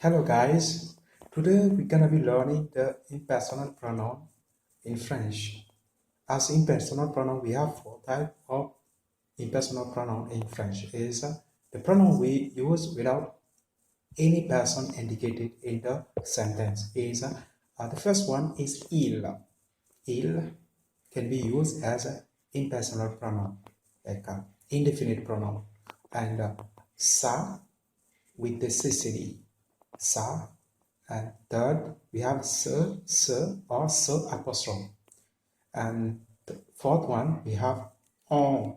Hello guys, today we're gonna be learning the impersonal pronoun in French. As impersonal pronoun, we have four types of impersonal pronoun in French. Is the pronoun we use without any person indicated in the sentence. Is the first one is il. Il can be used as an impersonal pronoun, like indefinite pronoun, and ça with the city. Ça. And third, we have se or se apostrophe. And the fourth one, we have on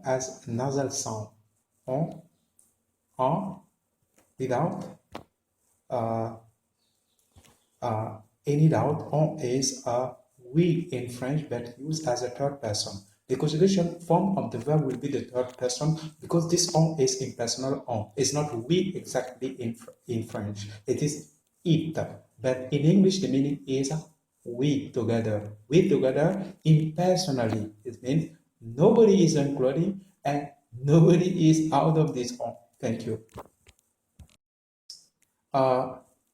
as nasal sound. On without uh, any doubt. On is a we in French, but used as a third person. The conjugation form of the verb will be the third person because this on is impersonal on. It's not we exactly in French. It is it. But in English, the meaning is we together. We together impersonally. It means nobody is including and nobody is out of this on. Thank you.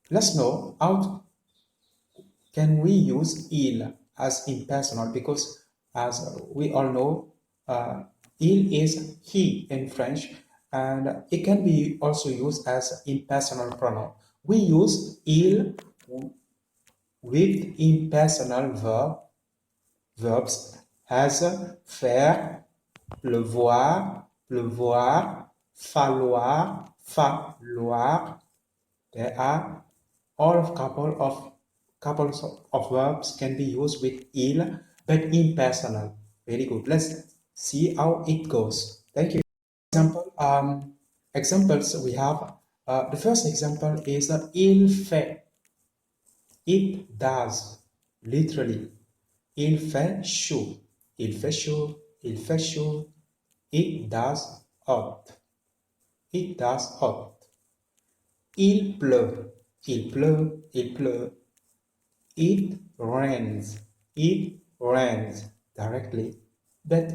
Let's know how can we use il as impersonal because as we all know il is he in French and it can be also used as impersonal pronoun. We use il with impersonal verbs as faire, pleuvoir, falloir. There are all of couples of verbs can be used with il, but impersonal. Very good. Let's see how it goes. Thank you. Examples we have. The first example is il fait. It does. Literally. Il fait chaud. Il fait chaud. Il fait chaud. It does hot. It does hot. Il pleut. Il pleut. Il pleut. It rains. It rains directly, but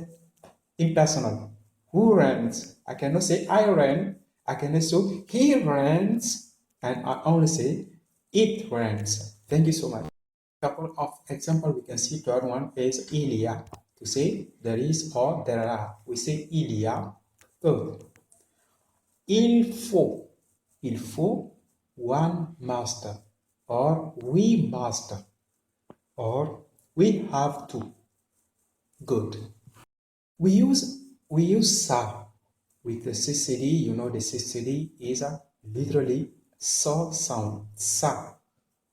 impersonal. Who rains? I cannot say I ran. I cannot say he rains, and I only say it rains. Thank you so much. Couple of example we can see. Third one is il y a. To say there is or there are, we say il y a. Third, il faut. Il faut one master, or we master, or we have to. Good. We use ça with the CCD. You know the CCD is literally so sound. Ça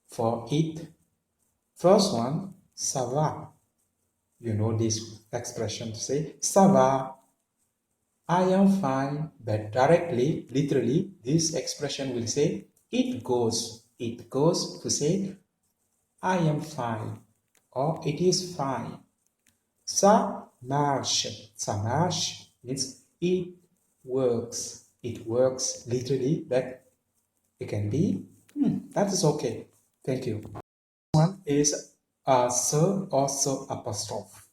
for it. First one, ça va. You know this expression to say ça va. I am fine, but directly, literally, this expression will say it goes. It goes to say I am fine or it is fine. Ça marche. Ça marche means it works. It works literally, but it can be that is okay. Thank you. One is se or se apostrophe.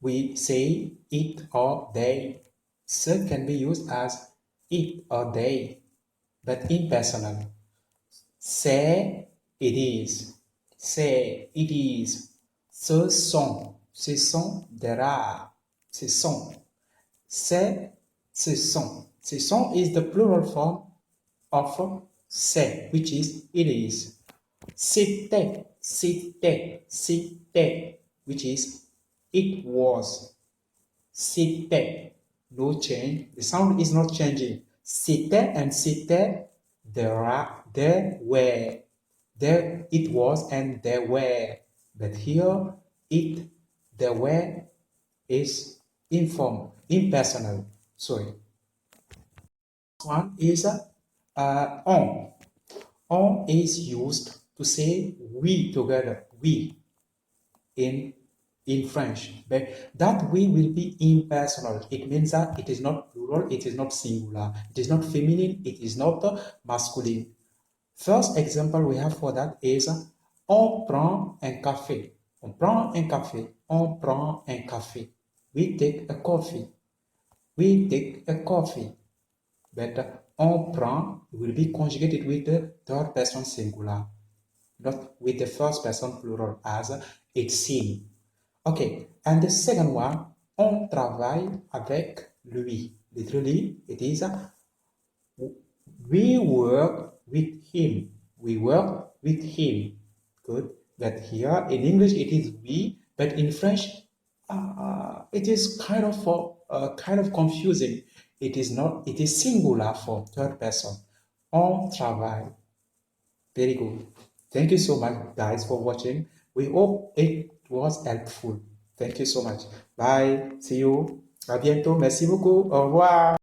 We say it or they. Se can be used as it or they, but impersonal. C'est, it is. C'est, it is. Ce sont, there are. Ce sont. C'est, ce sont. Ce sont is the plural form of c'est, which is it is. C'était, which is it was. C'était, no change. The sound is not changing. C'était and c'était, there were. There it was and there were. But here it, there were is informal, impersonal. Sorry. One is on. On is used to say we together, we in French, but that we will be impersonal. It means that it is not plural, it is not singular, it is not feminine, it is not masculine. First example we have for that is on prend un café. On prend un café. On prend un café. We take a coffee. We take a coffee. But on prend will be conjugated with the third person singular, not with the first person plural as it's seen. Okay, and the second one, on travaille avec lui. Literally, it is we work with him. We work with him. Good. But here in English it is we, but in French it is kind of confusing. It is not. It is singular for third person. On travaille. Very good. Thank you so much, guys, for watching. We hope it was helpful. Thank you so much. Bye. See you. À bientôt. Merci beaucoup. Au revoir.